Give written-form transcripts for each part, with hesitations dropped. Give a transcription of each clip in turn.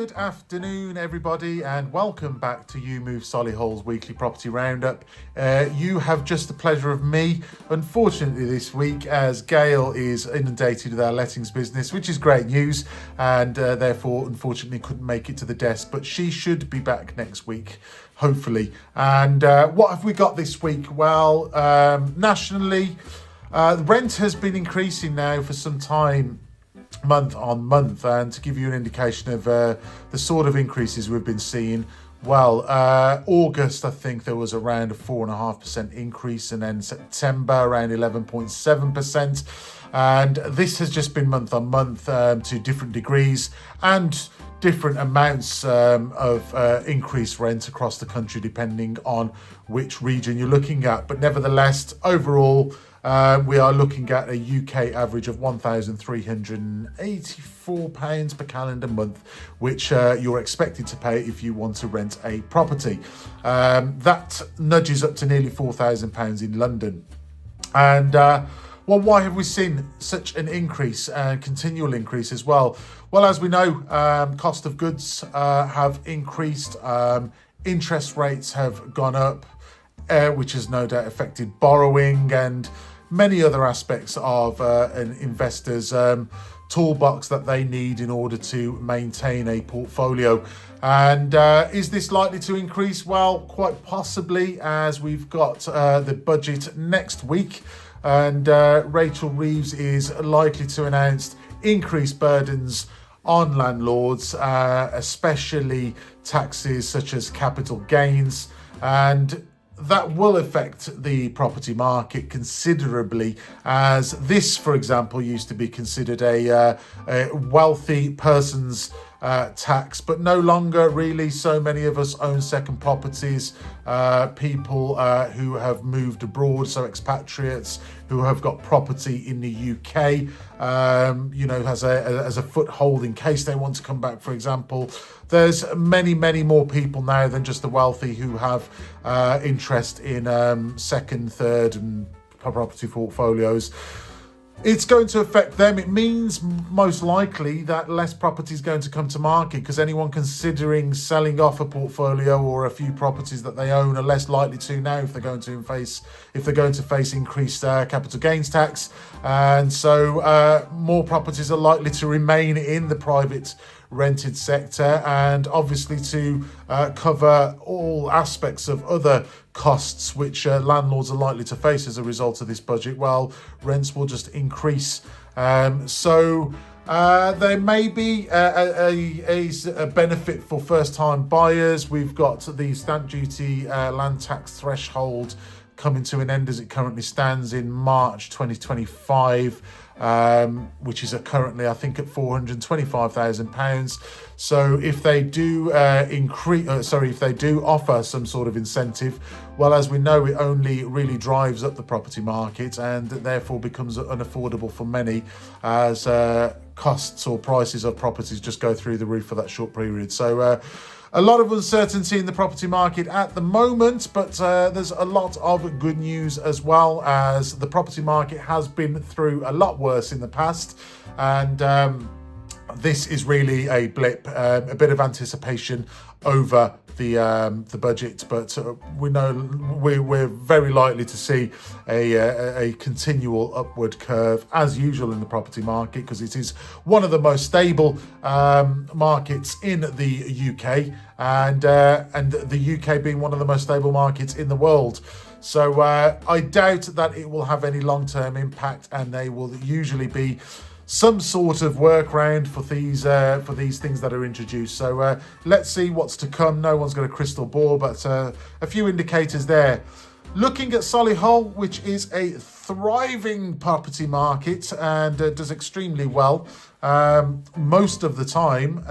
Good afternoon, everybody, and welcome back to You Move Solihull's weekly property roundup. You have just the pleasure of me, unfortunately, this week, as Gail is inundated with our lettings business, which is great news, and therefore, unfortunately, couldn't make it to the desk, but she should be back next week, hopefully. And what have we got this week? Well, nationally, the rent has been increasing now for some time, month on month, and to give you an indication of the sort of increases we've been seeing, well, August, I think there was around a 4.5% increase, and then September around 11.7%, and this has just been month on month to different degrees and different amounts of increased rent across the country depending on which region you're looking at. But nevertheless, overall, we are looking at a UK average of £1,384 per calendar month, which you're expected to pay if you want to rent a property. That nudges up to nearly £4,000 in London. And well, why have we seen such an increase and continual increase as well? Well, as we know, cost of goods have increased, interest rates have gone up, which has no doubt affected borrowing and many other aspects of an investor's toolbox that they need in order to maintain a portfolio. And is this likely to increase? Well, quite possibly, as we've got the budget next week, and Rachel Reeves is likely to announce increased burdens on landlords, especially taxes such as capital gains, and that will affect the property market considerably, as this, for example, used to be considered a wealthy person's tax, but no longer really. So many of us own second properties, people who have moved abroad, so expatriates who have got property in the UK, as a foothold in case they want to come back, for example. There's many more people now than just the wealthy who have interest in second, third and property portfolios. It's going to affect them. It means most likely that less property is going to come to market, because anyone considering selling off a portfolio or a few properties that they own are less likely to now if they're going to face increased capital gains tax, and so more properties are likely to remain in the private rented sector, and obviously to cover all aspects of other costs which landlords are likely to face as a result of this budget. Well, rents will just increase. So there may be a benefit for first-time buyers. We've got the stamp duty land tax threshold coming to an end as it currently stands in March 2025. Which is currently, I think, at £425,000. So if they do if they do offer some sort of incentive, well, as we know, it only really drives up the property market, and therefore becomes unaffordable for many, as costs or prices of properties just go through the roof for that short period. So a lot of uncertainty in the property market at the moment, but there's a lot of good news as well, as the property market has been through a lot worse in the past, and this is really a blip, a bit of anticipation over the budget, but we know we're very likely to see a continual upward curve as usual in the property market, because it is one of the most stable markets in the UK, and the UK being one of the most stable markets in the world. So I doubt that it will have any long-term impact, and they will usually be some sort of workaround for these things that are introduced. So let's see what's to come. No one's got a crystal ball, but a few indicators there. Looking at Solihull, which is a thriving property market and does extremely well most of the time.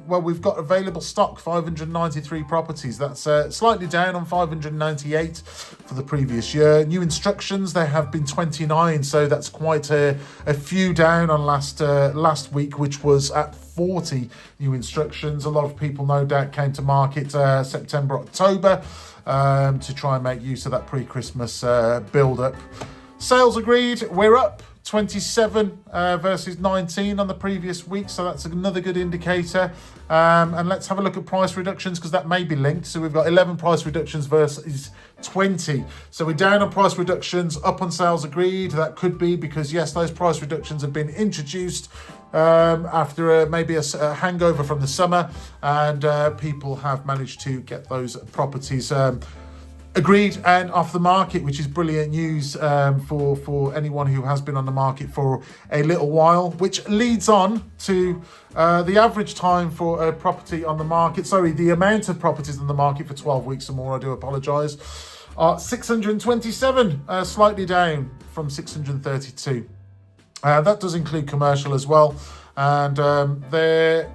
Well, we've got available stock, 593 properties. That's slightly down on 598 for the previous year. New instructions, there have been 29, so that's quite a few down on last week, which was at 40 new instructions. A lot of people, no doubt, came to market September, October to try and make use of that pre-Christmas build-up. Sales agreed, we're up 27 versus 19 on the previous week, so that's another good indicator. And let's have a look at price reductions, because that may be linked. So we've got 11 price reductions versus 20. So we're down on price reductions, up on sales agreed. That could be because, yes, those price reductions have been introduced after maybe a hangover from the summer, and people have managed to get those properties agreed and off the market, which is brilliant news for anyone who has been on the market for a little while, which leads on to the average time for a property on the market. Sorry, the amount of properties on the market for 12 weeks or more, I do apologise, are 627, slightly down from 632. That does include commercial as well, and their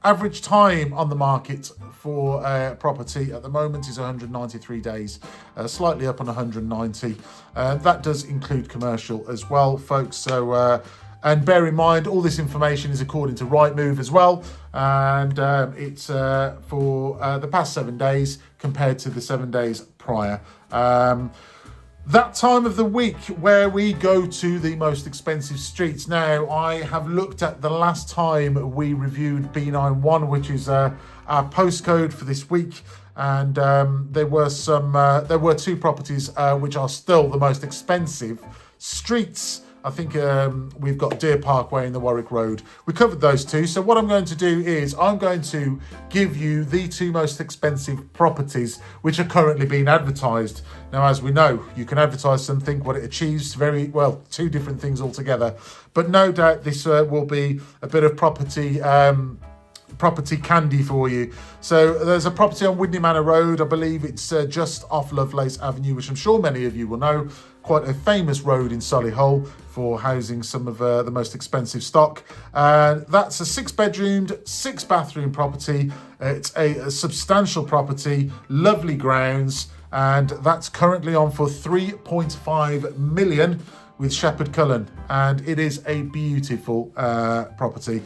average time on the market for property at the moment is 193 days, slightly up on 190. That does include commercial as well, folks. So, and bear in mind, all this information is according to Rightmove as well, and it's for the past 7 days compared to the 7 days prior. That time of the week where we go to the most expensive streets. Now, I have looked at the last time we reviewed B91, which is our postcode for this week, and there were two properties which are still the most expensive streets. I think we've got Deer Parkway and the Warwick Road. We covered those two. So what I'm going to do is I'm going to give you the two most expensive properties which are currently being advertised. Now, as we know, you can advertise something, what it achieves, very well, two different things altogether. But no doubt this will be a bit of property candy for you. So there's a property on Widney Manor Road. I believe it's just off Lovelace Avenue, which I'm sure many of you will know. Quite a famous road in Solihull for housing some of the most expensive stock. That's a 6-bedroomed, 6-bathroom property. It's a substantial property, lovely grounds, and that's currently on for 3.5 million with Shepherd Cullen, and it is a beautiful property.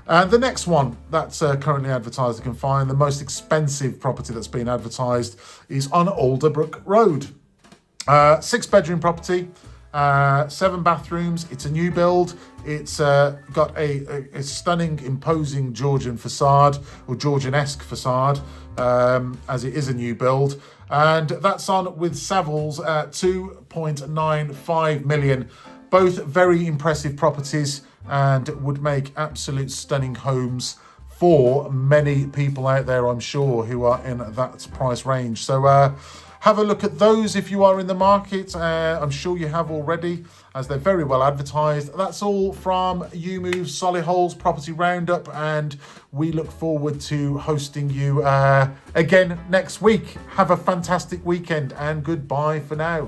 And the next one that's currently advertised, you can find the most expensive property that's been advertised is on Alderbrook Road. 6-bedroom property, 7 bathrooms. It's a new build. It's got a stunning, imposing Georgian facade, or Georgian-esque facade, as it is a new build. And that's on with Savills at 2.95 million. Both very impressive properties and would make absolute stunning homes for many people out there, I'm sure, who are in that price range. So have a look at those if you are in the market. I'm sure you have already, as they're very well advertised. That's all from UMove Solihull's Property Roundup, and we look forward to hosting you again next week. Have a fantastic weekend, and goodbye for now.